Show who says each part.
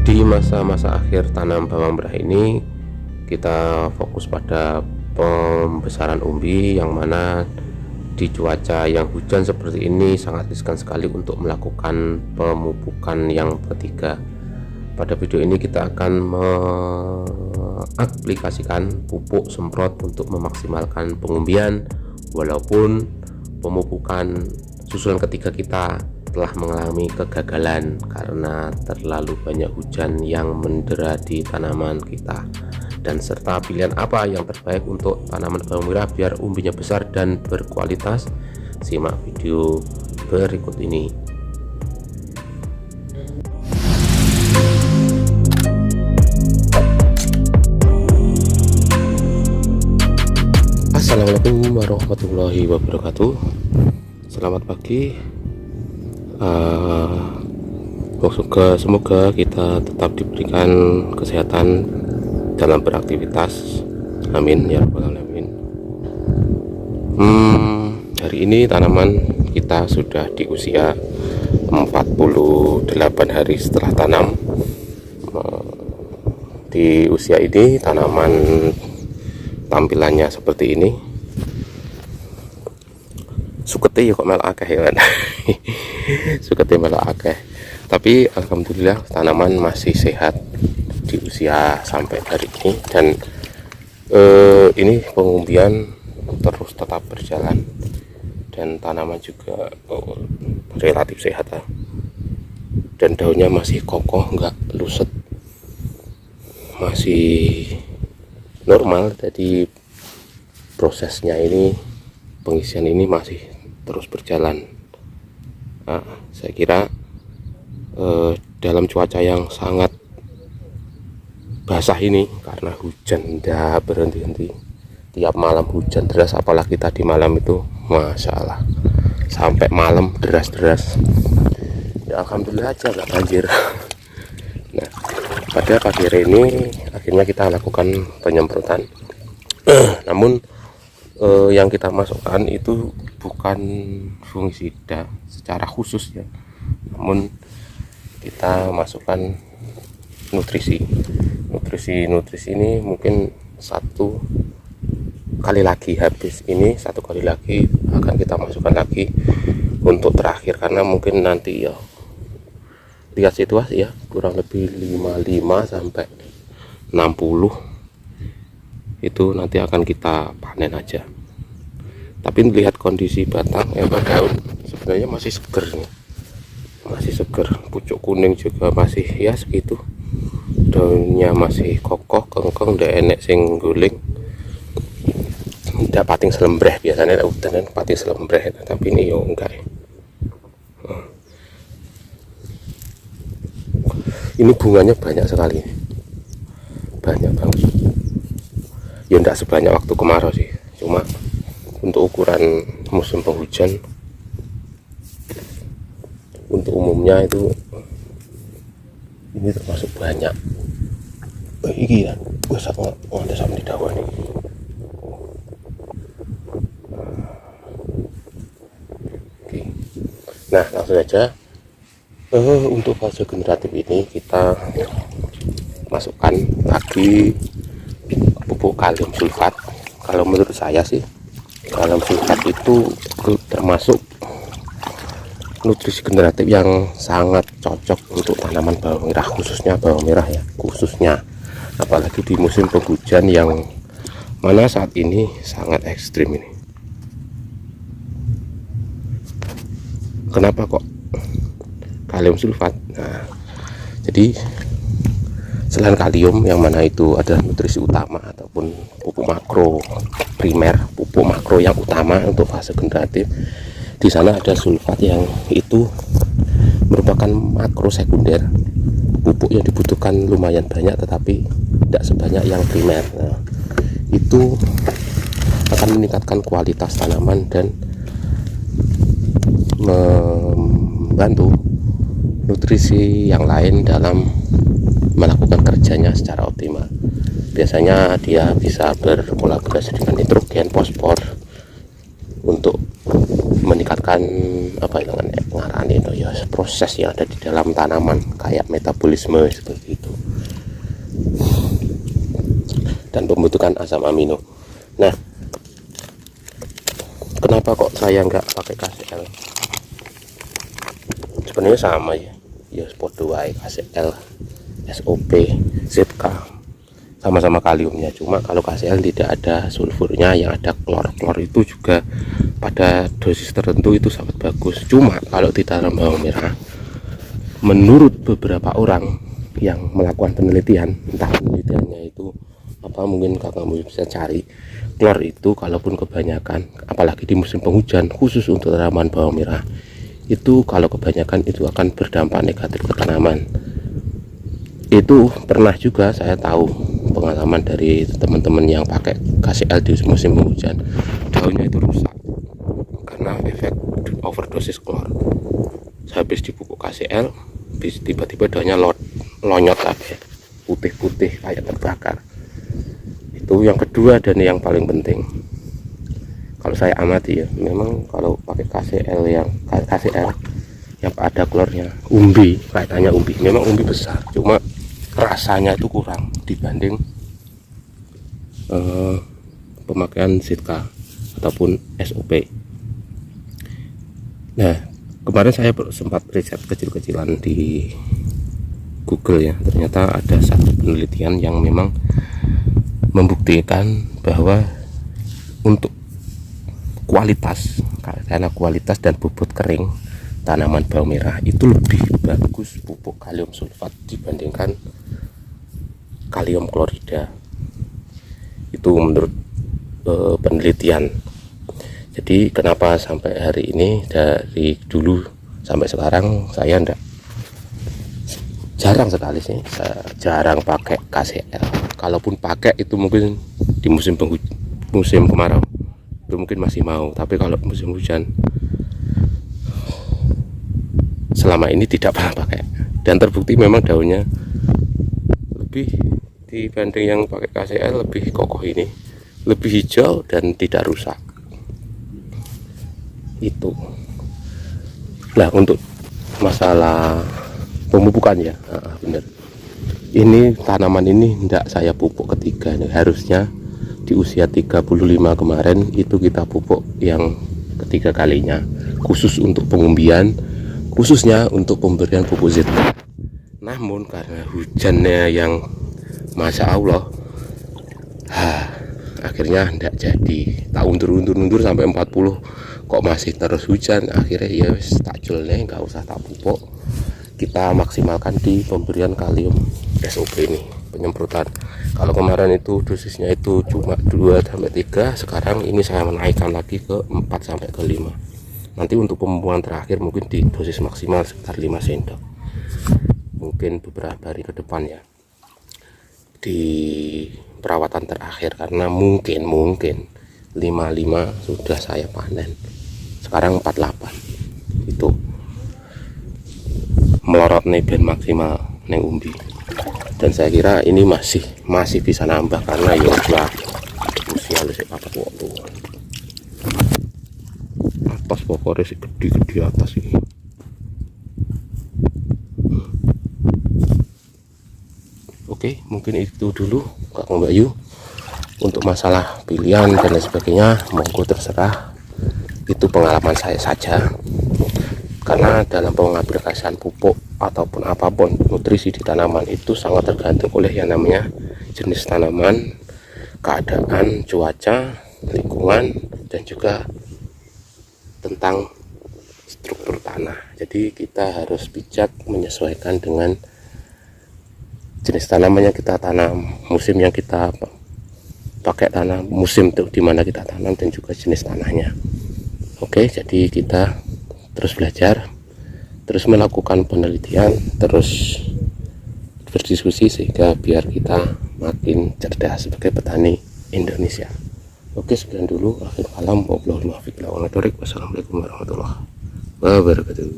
Speaker 1: Di masa-masa akhir tanam bawang merah ini, kita fokus pada pembesaran umbi, yang mana di cuaca yang hujan seperti ini sangat riskan sekali untuk melakukan pemupukan yang ketiga. Pada video ini kita akan mengaplikasikan pupuk semprot untuk memaksimalkan pengumbian, walaupun pemupukan susulan ketiga kita telah mengalami kegagalan karena terlalu banyak hujan yang mendera di tanaman kita. Dan serta pilihan apa yang terbaik untuk tanaman bawang merah biar umbinya besar dan berkualitas, simak video berikut ini. Assalamualaikum warahmatullahi wabarakatuh. Selamat pagi. Semoga kita tetap diberikan kesehatan dalam beraktivitas, amin ya rabbal alamin. Hari ini tanaman kita sudah di usia 48 hari setelah tanam. Di usia ini tanaman tampilannya seperti ini. Sukete ya kok melok akeh ya kan. Sukete melok akeh, tapi alhamdulillah tanaman masih sehat di usia sampai hari ini. Dan ini pengumbian terus tetap berjalan, dan tanaman juga relatif sehat ya. Dan daunnya masih kokoh, nggak luset, masih normal. Jadi prosesnya ini, pengisian ini masih terus berjalan. Saya kira dalam cuaca yang sangat basah ini, karena hujan tidak berhenti-henti, tiap malam hujan deras, apalagi tadi malam itu Masya Allah sampai malam deras-deras. Ya alhamdulillah aja nggak banjir. Nah, pada pagi hari ini akhirnya kita lakukan penyemprotan. Namun yang kita masukkan itu bukan fungisida secara khusus ya, namun kita masukkan nutrisi ini mungkin satu kali lagi. Habis ini satu kali lagi akan kita masukkan lagi untuk terakhir, karena mungkin nanti ya lihat situasi ya, kurang lebih 55 sampai 60 itu nanti akan kita panen aja. Tapi lihat kondisi batang daun sebenarnya masih seger nih, masih seger. Pucuk kuning juga masih ya segitu, daunnya masih kokoh kengkeng, ndak enek sing guling, ndak pating selembreh. Biasanya udah kan pating selembreh, tapi ini yo enggak. Ini bunganya banyak sekali, banyak banget ya. Enggak sebanyak waktu kemarau sih, cuma untuk ukuran musim penghujan, untuk umumnya itu ini termasuk banyak. Ini ya gue sangat ngontes sama di dawan ini. Oke. Nah langsung aja, untuk fase generatif ini kita masukkan lagi pupuk kalium sulfat. Kalau menurut saya sih, kalium sulfat itu termasuk nutrisi generatif yang sangat cocok untuk tanaman bawang merah, khususnya bawang merah ya, khususnya apalagi di musim penghujan yang mana saat ini sangat ekstrim ini. Kenapa kok kalium sulfat? Nah, jadi selain kalium, yang mana itu adalah nutrisi utama ataupun pupuk makro primer, pupuk makro yang utama untuk fase generatif, di sana ada sulfat yang itu merupakan makro sekunder, pupuk yang dibutuhkan lumayan banyak tetapi tidak sebanyak yang primer. Nah, itu akan meningkatkan kualitas tanaman dan membantu nutrisi yang lain dalam melakukan kerjanya secara optimal. Biasanya dia bisa berkolaborasi dengan nitrogen, fosfor untuk meningkatkan meningkatkan apa itu ngarani itu ya, proses yang ada di dalam tanaman kayak metabolisme seperti itu dan pembentukan asam amino. Nah, kenapa kok saya nggak pakai KCL? Sebenarnya sama ya, ya podo wae KCL, SOP, ZK, sama-sama kaliumnya. Cuma kalau KCL tidak ada sulfurnya, yang ada klor. Klor itu juga pada dosis tertentu itu sangat bagus. Cuma kalau di dalam bawang merah, menurut beberapa orang yang melakukan penelitian, entah penelitiannya itu apa, mungkin kakak bisa cari, klor itu kalaupun kebanyakan, apalagi di musim penghujan khusus untuk tanaman bawang merah, itu kalau kebanyakan itu akan berdampak negatif ke tanaman. Itu pernah juga saya tahu pengalaman dari teman-teman yang pakai KCL di musim penghujan, daunnya itu rusak karena efek overdosis klor. Habis dipupuk KCL, tiba-tiba daunnya lonyot apa, putih-putih kayak terbakar. Itu yang kedua dan yang paling penting, kalau saya amati ya, memang kalau pakai KCL yang ada klornya, umbi, kaitannya umbi, memang umbi besar, cuma rasanya itu kurang dibanding pemakaian ZK ataupun SOP. Nah, kemarin saya sempat riset kecil-kecilan di Google ya, ternyata ada satu penelitian yang memang membuktikan bahwa untuk kualitas, karena kualitas dan bobot kering tanaman bawang merah itu lebih bagus pupuk kalium sulfat dibandingkan kalium klorida. Itu menurut penelitian. Jadi kenapa sampai hari ini, dari dulu sampai sekarang saya jarang sekali sih, saya jarang pakai KCL. Kalaupun pakai itu mungkin di musim kemarau itu mungkin masih mau, tapi kalau musim hujan selama ini tidak pernah pakai, dan terbukti memang daunnya lebih dibanding yang pakai KCL, lebih kokoh ini, lebih hijau dan tidak rusak. Itu lah untuk masalah pemupukan ya, bener, ini tanaman ini tidak saya pupuk ketiga nih. Harusnya di usia 35 kemarin itu kita pupuk yang ketiga kalinya, khusus untuk pengumbian, khususnya untuk pemberian pupuk ZK. Namun karena hujannya yang Masya Allah, akhirnya tidak jadi. Tak undur sampai 40 kok masih terus hujan. Akhirnya ya wis tak jualnya, nggak usah tak pupuk, kita maksimalkan di pemberian kalium SOP ini, penyemprotan. Kalau kemarin itu dosisnya itu cuma 2-3, sekarang ini saya menaikkan lagi ke 4-5. Nanti untuk pemupukan terakhir mungkin di dosis maksimal sekitar 5 sendok, mungkin beberapa hari ke depan ya, di perawatan terakhir, karena mungkin 55 sudah saya panen, sekarang 48. Itu melorot nih ben maksimal neng umbi, dan saya kira ini masih bisa nambah karena ya udah usia lesik papat waktu atas, pokoknya sih gede atas ini. Oke, mungkin itu dulu Kak Bayu untuk masalah pilihan dan lain sebagainya, monggo terserah, itu pengalaman saya saja. Karena dalam pengaplikasian pupuk ataupun apapun nutrisi di tanaman itu sangat tergantung oleh yang namanya jenis tanaman, keadaan cuaca, lingkungan, dan juga tentang struktur tanah. Jadi kita harus bijak menyesuaikan dengan jenis tanaman yang kita tanam, musim yang kita pakai tanam, musim di mana kita tanam, dan juga jenis tanahnya. Oke, jadi kita terus belajar, terus melakukan penelitian, terus berdiskusi sehingga biar kita makin cerdas sebagai petani Indonesia. Oke, sekian dulu. Akhir kalam, wassalamualaikum warahmatullahi wabarakatuh.